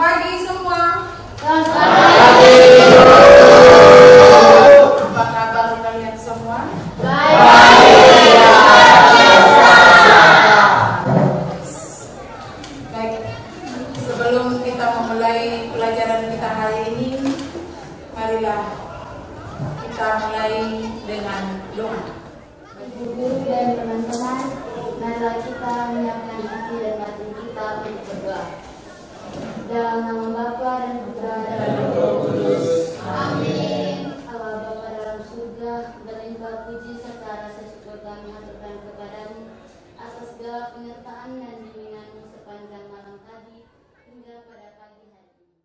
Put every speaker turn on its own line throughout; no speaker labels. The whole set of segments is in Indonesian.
pagi semua.
Selamat pagi.
Apa kabar kalian semua?
Baik.
Baik. Sebelum kita memulai pelajaran kita hari ini, marilah kita mulai dengan doa.
Ibu guru dan teman-teman, marilah kita menyiapkan hati dan batin kita untuk berdoa. Dalam nama Bapa dan Putra dan Roh Kudus. Amin. Allah Bapa dalam surga, berlimpah puji serta rasa syukur kami haturkan kepadamu atas segala penyertaan dan bimbinganmu sepanjang malam tadi hingga pada pagi hari ini.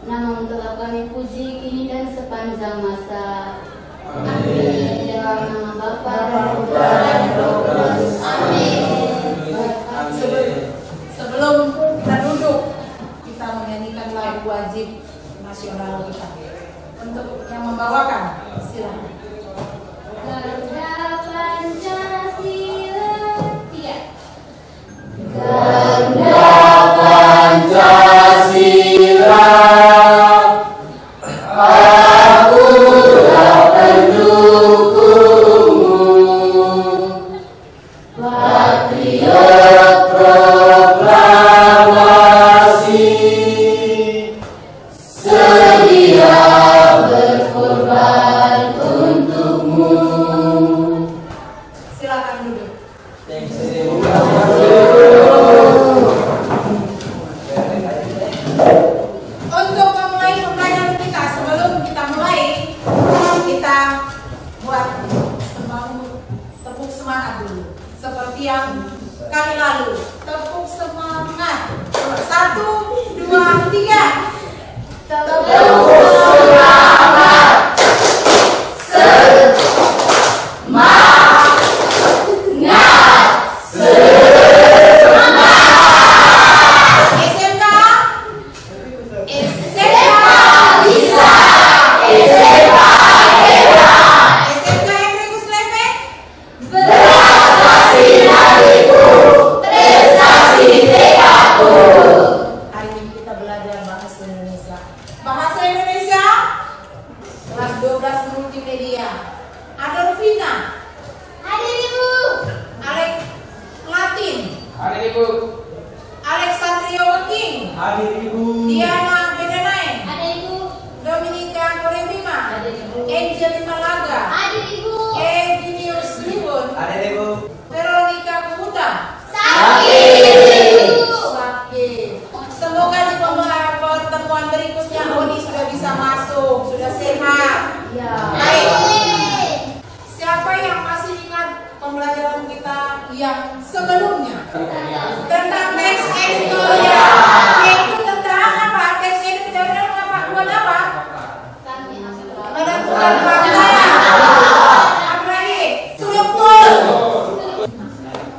Namun telah kami puji kini dan sepanjang masa. Amin. Dalam nama Bapa dan Putra dan Roh Kudus. Amin.
Sebelum kita duduk, kita menyanyikan lagu wajib nasional kita. Untuk yang membawakan, silakan.
Garuda Pancasila, tiga. Garuda Pancasila, akulah pendukungmu, patriot proklamasi, sedia berkorban untukmu.
Silakan duduk. Untuk memulai pembelajaran kita, sebelum kita mulai, kita buat tepuk semangat dulu. Seperti yang kali lalu, tepuk semangat. 1, 2, 3.
Tepuk semangat.
Hari ini kita belajar bahasa Indonesia. Bahasa Indonesia kelas 12 multimedia. Adolfina.
Hadir Ibu.
Alex Latin.
Hadir Ibu.
Alexandria Working.
Hadir Ibu.
Diana Benenain.
Hadir Ibu.
Dominika Koremima.
Hadir Ibu.
Angel Malaga.
Hadir Ibu.
Evinius Libun.
Hadir Ibu.
Veronica Kuta.
Sakit.
Sakit. Semoga di pertemuan berikutnya Oni sudah bisa masuk, sudah sehat.
Ya.
Baik. Siapa yang masih ingat pembelajaran kita yang sebelumnya? Tentang teks editorial. Yaitu tentang apa? Teks editorial apa? Buat apa? Menentukan fakta. Apa lagi? Struktur.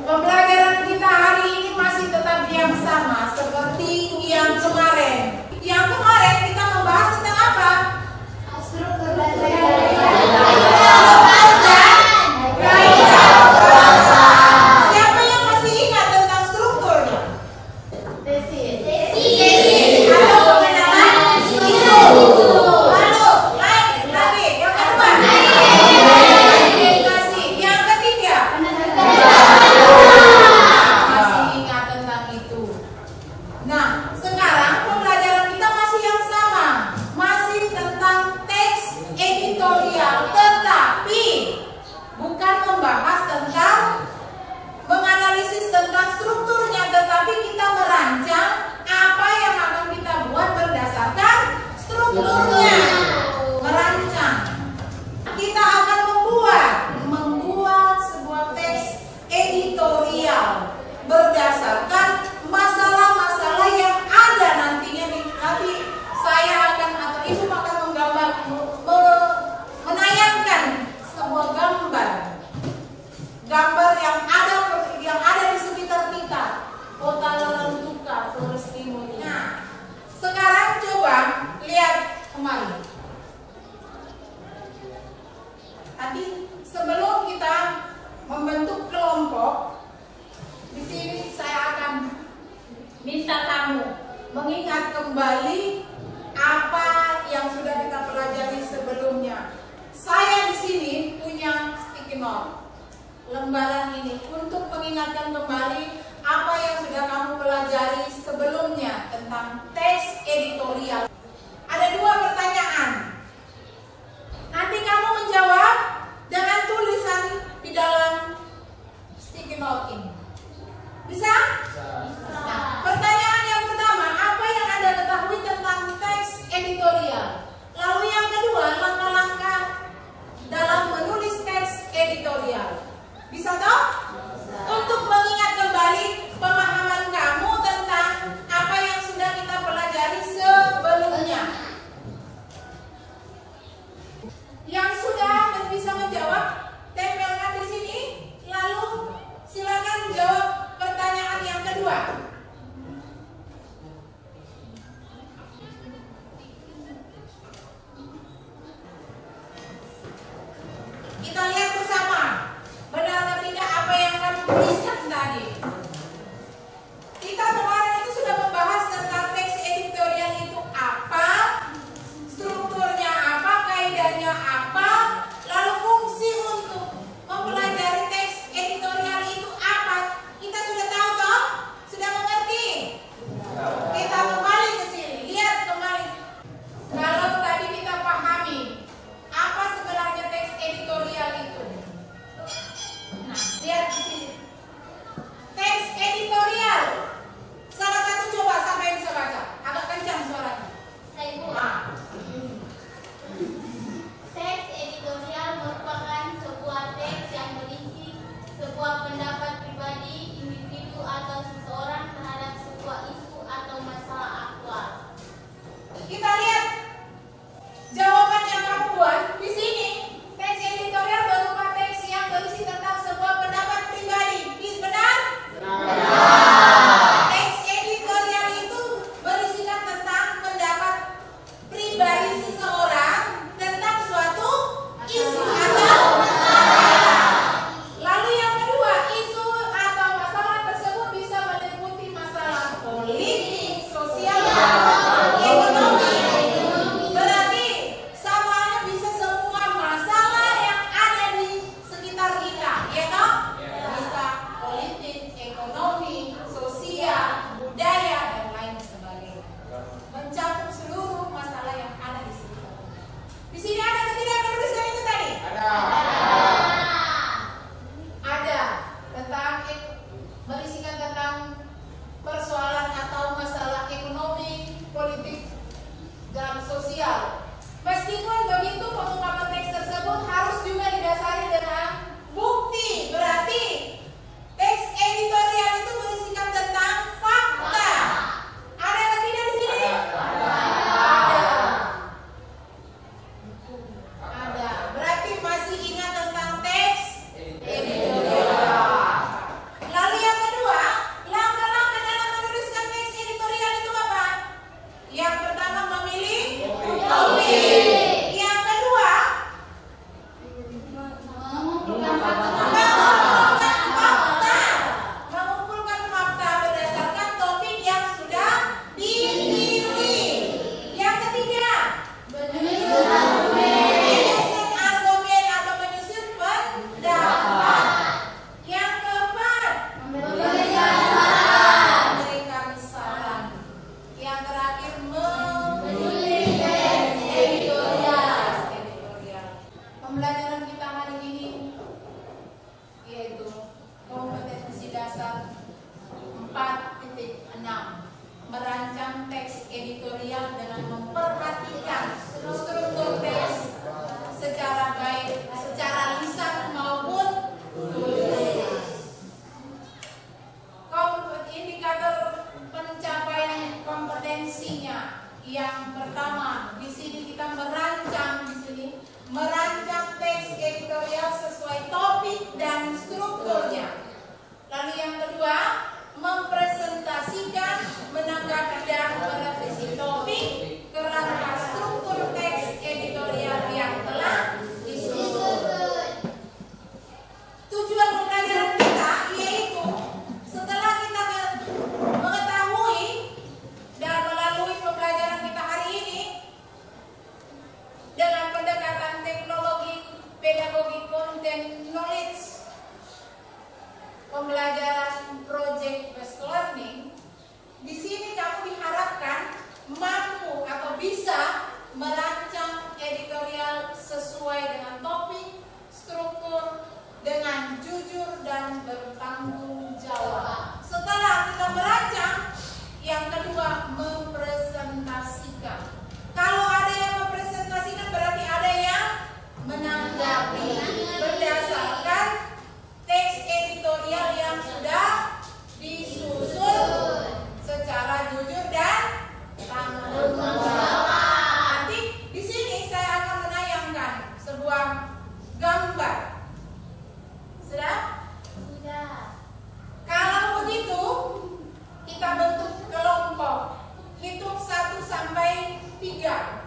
Pembelajaran kita hari ini masih tetap yang sama seperti yang kemarin. Yang kemarin kita membahas tentang apa?
Struktur
Siapa yang masih ingat tentang strukturnya?
tesis.
Atau pengenalan isu. Lalu, lagi, yang kedua. Identifikasi. Yang ketiga. Masih ingat tentang itu. Nah, sekarang pembelajaran kita masih yang sama. Masih tentang teks editorial. Tetapi bukan membahas tentang menganalisis tentang strukturnya, tetapi kita merancang apa yang akan kita buat berdasarkan strukturnya. Merancang. Kita akan membuat sebuah teks editorial berdasarkan masalah-masalah yang ada nantinya nanti saya akan atau ibu akan menayangkan sebuah gambar yang ada di sekitar kita, kota Larantuka, Flores Timur. Nah, sekarang coba lihat kemari. Lalu yang kedua, langkah-langkah dalam menulis teks editorial. Bisa toh? Untuk mengingat kembali pemahaman kamu tentang apa yang sudah kita pelajari sebelumnya. Yang sudah dan bisa menjawab, tempelkan di sini. Lalu silakan jawab pertanyaan yang kedua. Kita lihat bersama, benar atau tidak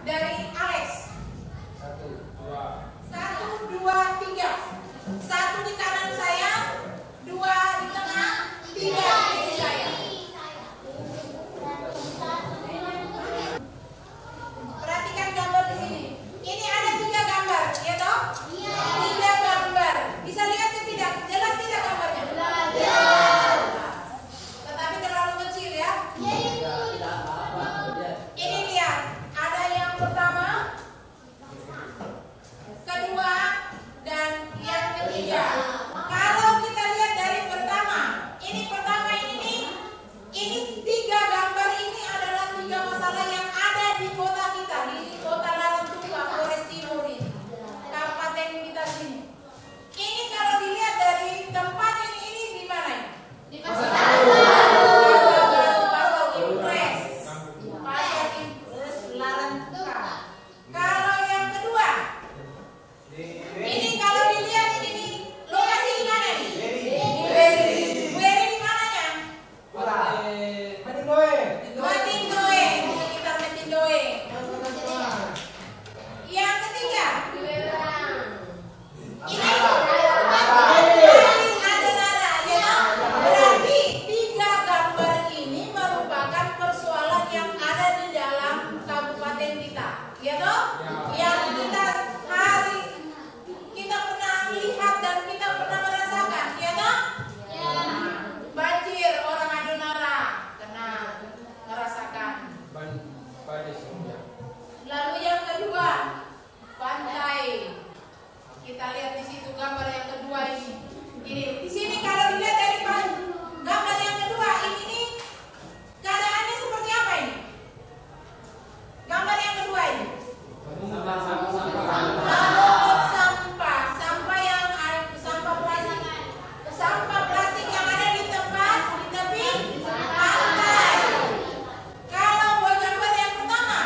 dari Alex. 1, 2, 3. 1 di kanan saya, 2 di tengah, 3 di saya. Perhatikan gambar di sini. Ini ada 3 gambar, ya toh? 3 gambar. Bisa lihat ke tidak? Jelas tidak gambarnya? Jelas. Tetapi terlalu kecil ya. Ini lihat, ada yang pertama, kedua, dan yang ketiga. Kalau kita lihat dari pertama ini nih, ini 3 gambar ini adalah 3 masalah yang ada di kota kita, di kota Larantungga, Flores Timur ini, kabupaten kita sini. Ini kalau dilihat dari tempat ini di mana ini? Di Pasar Impres. Pasar Impres Larantungga. Kalau yang kedua, ini kalau dilihat ini nih, lokasi di mana nih? Weri di mananya? Matindoe, sekitar Matindoe. Yang ketiga, ini Adonara, ya. Berarti 3 gambar ini merupakan persoalan yang ada di dalam kabupaten kita, ya toh? Yang kita pernah lihat dan kita pernah merasakan, ya toh? Banjir, orang Adonara kena merasakan. Lalu yang kedua, pantai. Kita lihat di situ gambar yang kedua ini. Ini di sini kalau dilihat dari gambar yang kedua ini nih, keadaannya seperti apa ini? Gambar yang kedua ini. Sampah plastik yang ada di tempat di tepi pantai. Kalau buat gambar yang pertama,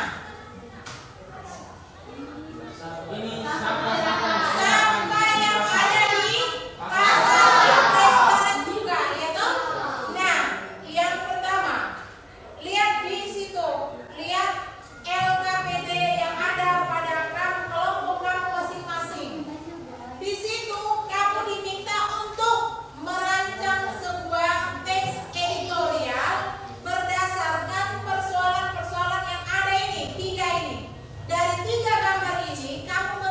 sampah yang ada di pasar restoran juga, ya toh? Nah, yang pertama, lihat di situ, lihat LKPD yang ada pada kelompok kamu masing-masing. Di situ kamu diminta untuk merancang sebuah teks editorial berdasarkan persoalan-persoalan yang ada ini, 3 ini. Dari 3 gambar ini, kamu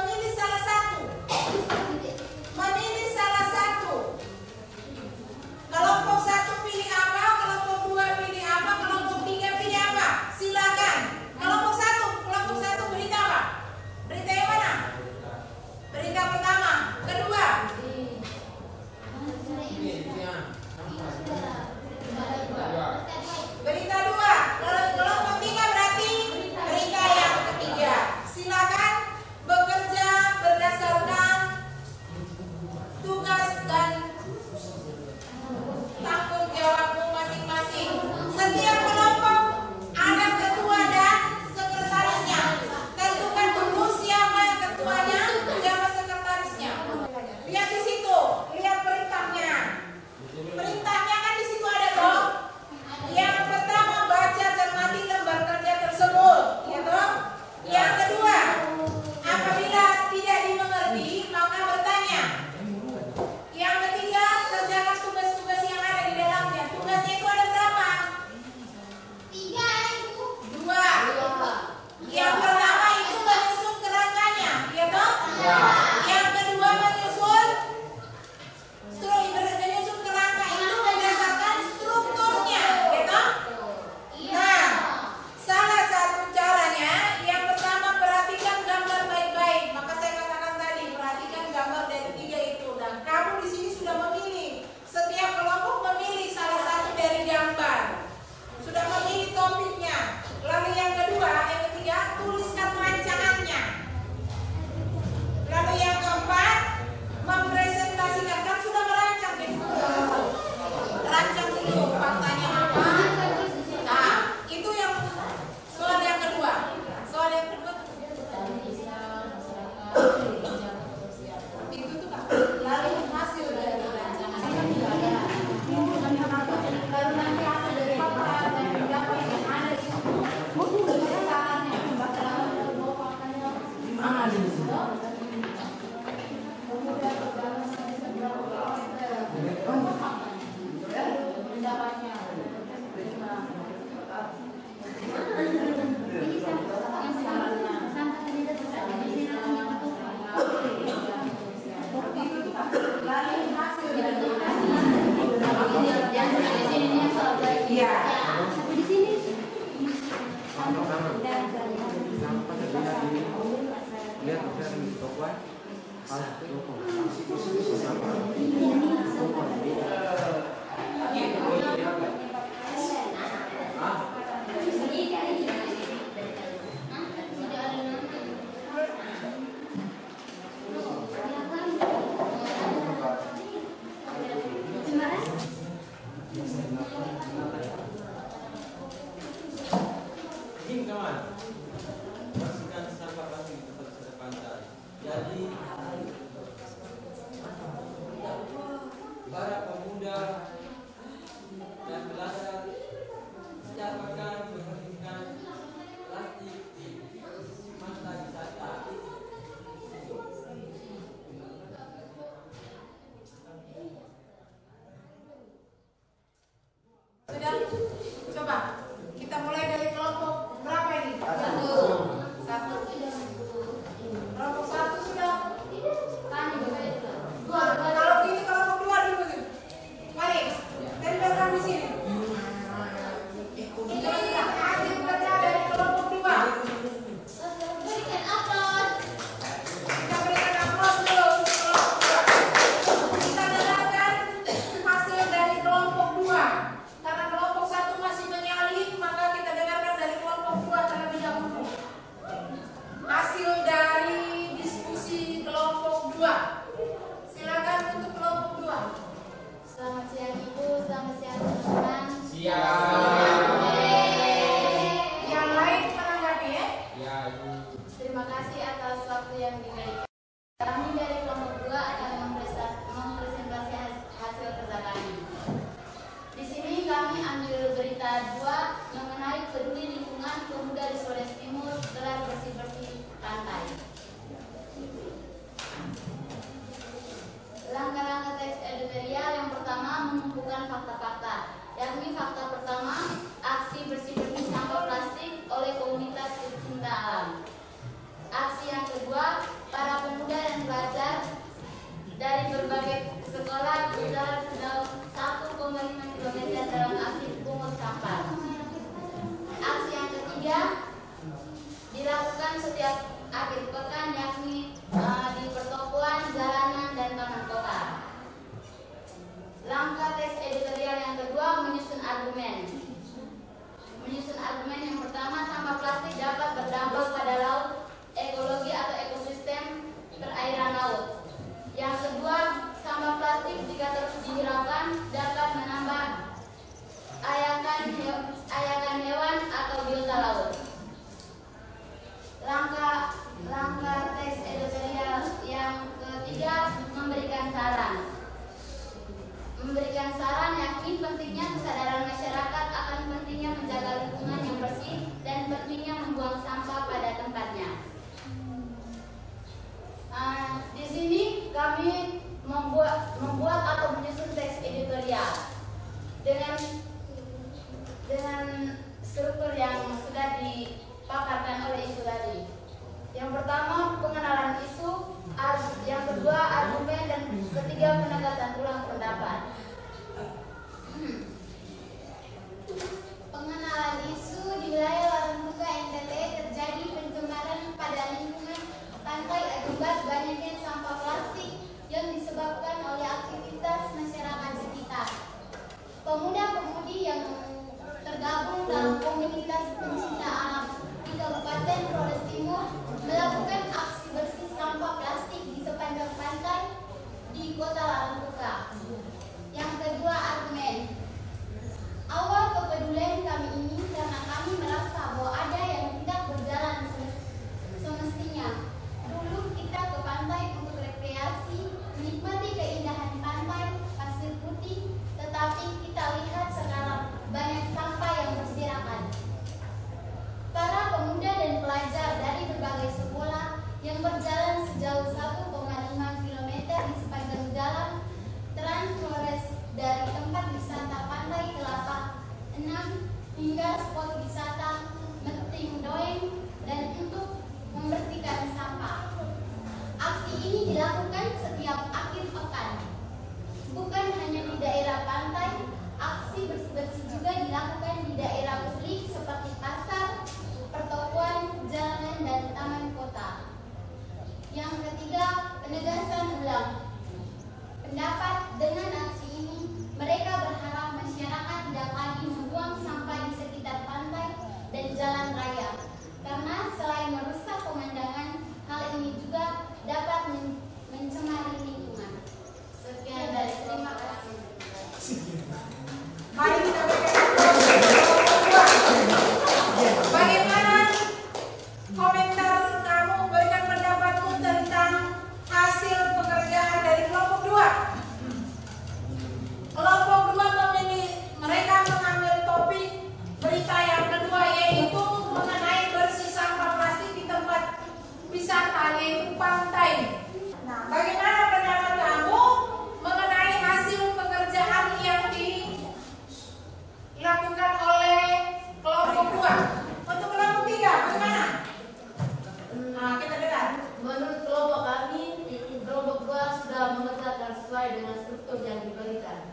Menurut kelompok kami, kelompok 2 sudah mengerjakan sesuai dengan struktur yang diberikan.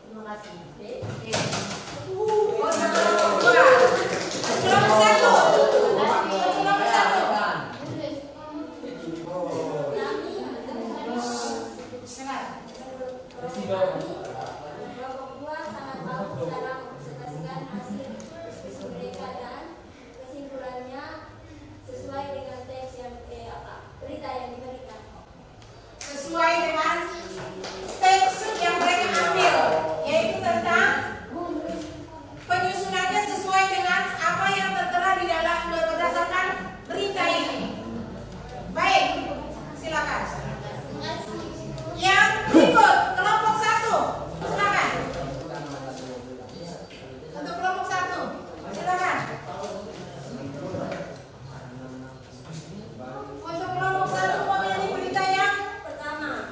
Terima kasih.
Kelompok 2. Kelompok 1. Kelompok 1.
Kelompok 2 sangat bagus dalam mempresentasikan hasil diskusi mereka dan kesimpulannya sesuai dengan teks yang berita yang diberikan.
Sesuai dengan teks yang mereka ambil, yaitu tentang penyusunannya sesuai dengan apa yang tertera di dalam berdasarkan berita ini. Baik, silakan. Yang berikut kelompok 1, silakan. Untuk kelompok 1, silakan. Untuk kelompok 1 memilih berita yang pertama.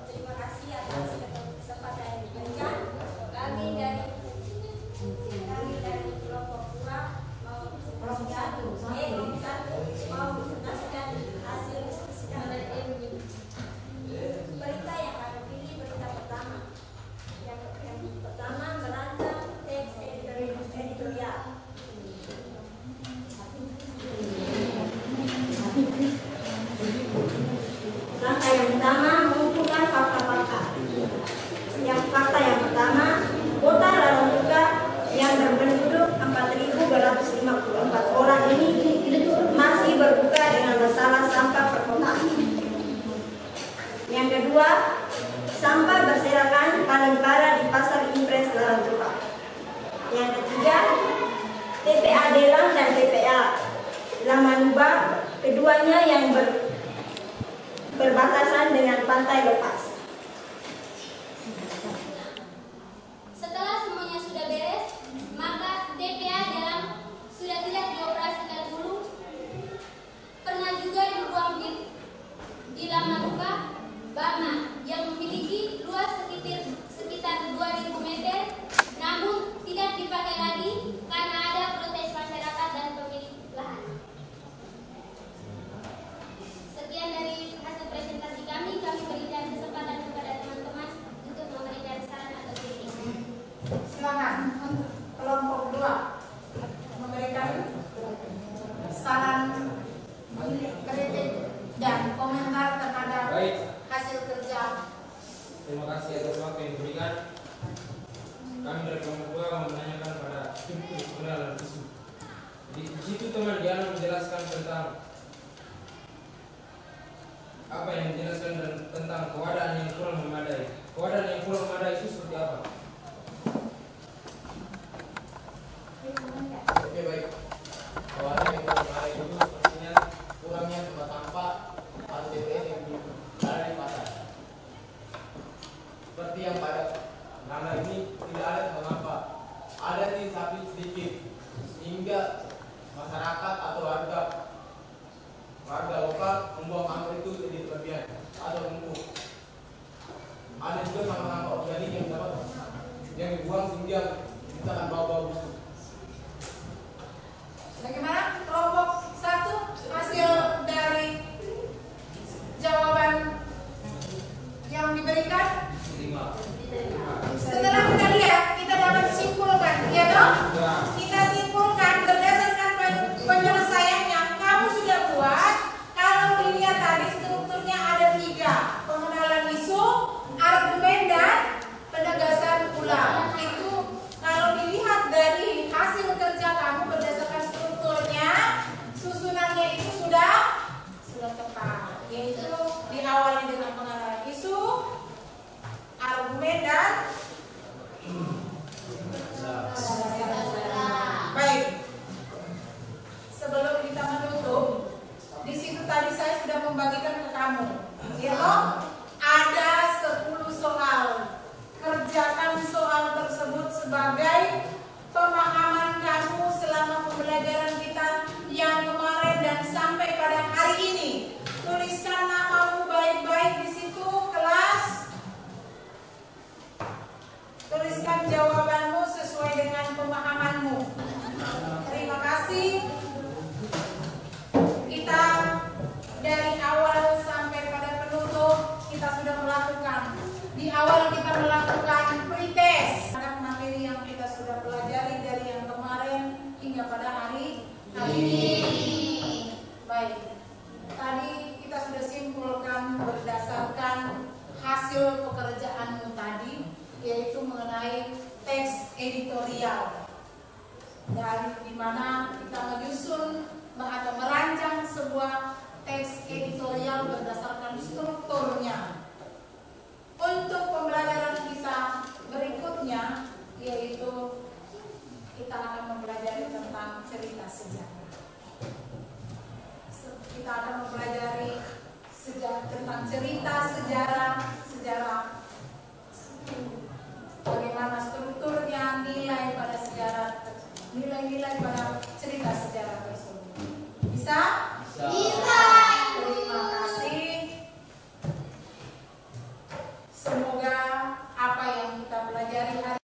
Terima kasih atas kesempatan yang diberikan. Kami dari kelompok 2 mau presentasikan hasil diskusi kami. Berita yang kami pilih berita pertama. Yang pertama merancang teks editorial. Langkah yang pertama mengumpulkan fakta-fakta. Fakta yang pertama, kota Larantuka yang berpenduduk 4.254 orang ini masih berbuka dengan masalah sampah perkotaan. Yang kedua, sampah berserakan paling parah di pasar impres Larantuka. Yang ketiga, TPA Delang dan TPA Lamanuba, keduanya yang berbatasan dengan pantai lepas.
Setelah semuanya sudah beres, maka TPA Delang sudah tidak dioperasikan dulu. Pernah juga dibuang di Lamanuka, Bama, yang memiliki luas sekitar 2.000 meter, namun tidak dipakai lagi karena ada protes masyarakat dan pemilik lahan. Sekian dari hasil presentasi kami berikan kesempatan kepada teman-teman untuk memberikan saran atau kritik.
Silakan untuk kelompok 2 memberikan saran, kritik dan komentar terhadap hasil kerja.
Terima kasih atas waktu yang diberikan. Kami dari kelompok 2 menanyakan pada struktur pengenalan isu. Di situ teman Diana menjelaskan tentang apa yang dijelaskan tentang keadaan yang kurang memadai. Keadaan yang kurang memadai itu seperti apa?
Oke, baik. Keadaan yang kurang memadai itu sepertinya kurangnya tempat sampah atau TPS yang ada di pasar. Seperti yang pada nama ini tidak ada tempat sampah, ada di sapi sedikit, sehingga masyarakat atau warga lokal membuang sampah itu jadi berlebihan atau menumpuk. Ada juga sampah-sampah organik yang dibuang sehingga kita akan bau-bau busuk.
Bagaimana kelompok 1 hasil dari jawaban yang diberikan? Setelah kita lihat, kita dapat simpulkan, ya toh? Kita simpulkan berdasarkan penyelesaiannya. Kamu sudah buat. Kalau dilihat tadi strukturnya ada 3: pengenalan isu, argumen, dan penegasan ulang. Itu kalau dilihat dari hasil kerja kamu berdasarkan strukturnya, susunannya itu sudah tepat. Yaitu diawali dengan pengenalan isu, argumen, dan baik. Sebelum kita menutup, di situ tadi saya sudah membagikan ke kamu, ya toh? Ada 10 soal. Kerjakan soal tersebut sebagai pemahaman kamu selama pembelajaran kita yang kemarin dan sampai pada hari ini. Tuliskan namamu baik-baik di situ, kelas. Tuliskan jawabanmu sesuai dengan pemahamanmu. Terima kasih. Amin. Baik. Tadi kita sudah simpulkan berdasarkan hasil pekerjaanmu tadi, yaitu mengenai teks editorial. Dan di mana kita menyusun atau merancang sebuah teks editorial berdasarkan strukturnya. Untuk pembelajaran kita berikutnya, yaitu kita akan mempelajari tentang cerita sejarah. Kita akan mempelajari tentang cerita sejarah, bagaimana strukturnya, nilai pada sejarah, nilai-nilai pada cerita sejarah tersebut. Bisa? Bisa. Terima kasih. Semoga apa yang kita pelajari hari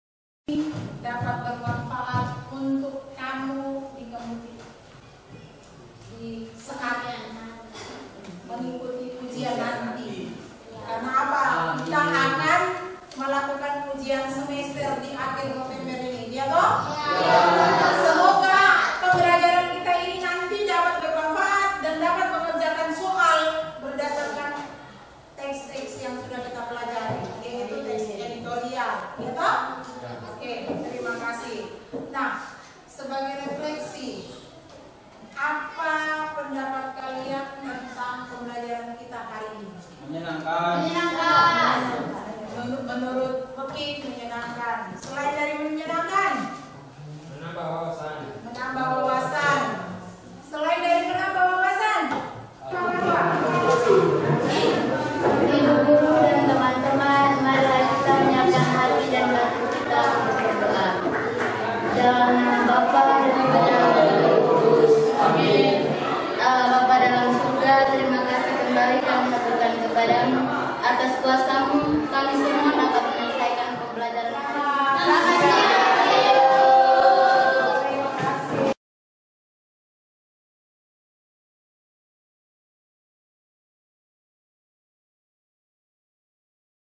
ini dapat bermanfaat untuk kamu di saat mengikuti ujian nanti. Karena apa? Kita akan melakukan ujian semester di akhir November ini, ya toh? Ya. Semoga pembelajaran kita ini nanti dapat bermanfaat dan dapat mengerjakan soal berdasarkan teks-teks yang sudah kita pelajari, yaitu teks editorial, ya toh? Oke, terima kasih. Nah, sebagai refleksi, apa pendapat kalian tentang pembelajaran kita hari ini?
Menyenangkan.
Menurut Hoki menyenangkan. Selain dari menyenangkan,
Menambah wawasan.
menambah wawasan. Selain dari menambah wawasan, apa?
Ibu guru dan teman-teman, marilah kita menyiapkan hati dan batin kita untuk berdoa. Dalam nama Bapa dan Putra dan Roh Kudus. Amin. Allah Bapa dalam surga, terima kasih kembali kami haturkan kepadamu atas kuasa-Mu. Kami semua dapat menyelesaikan pembelajaran hari ini.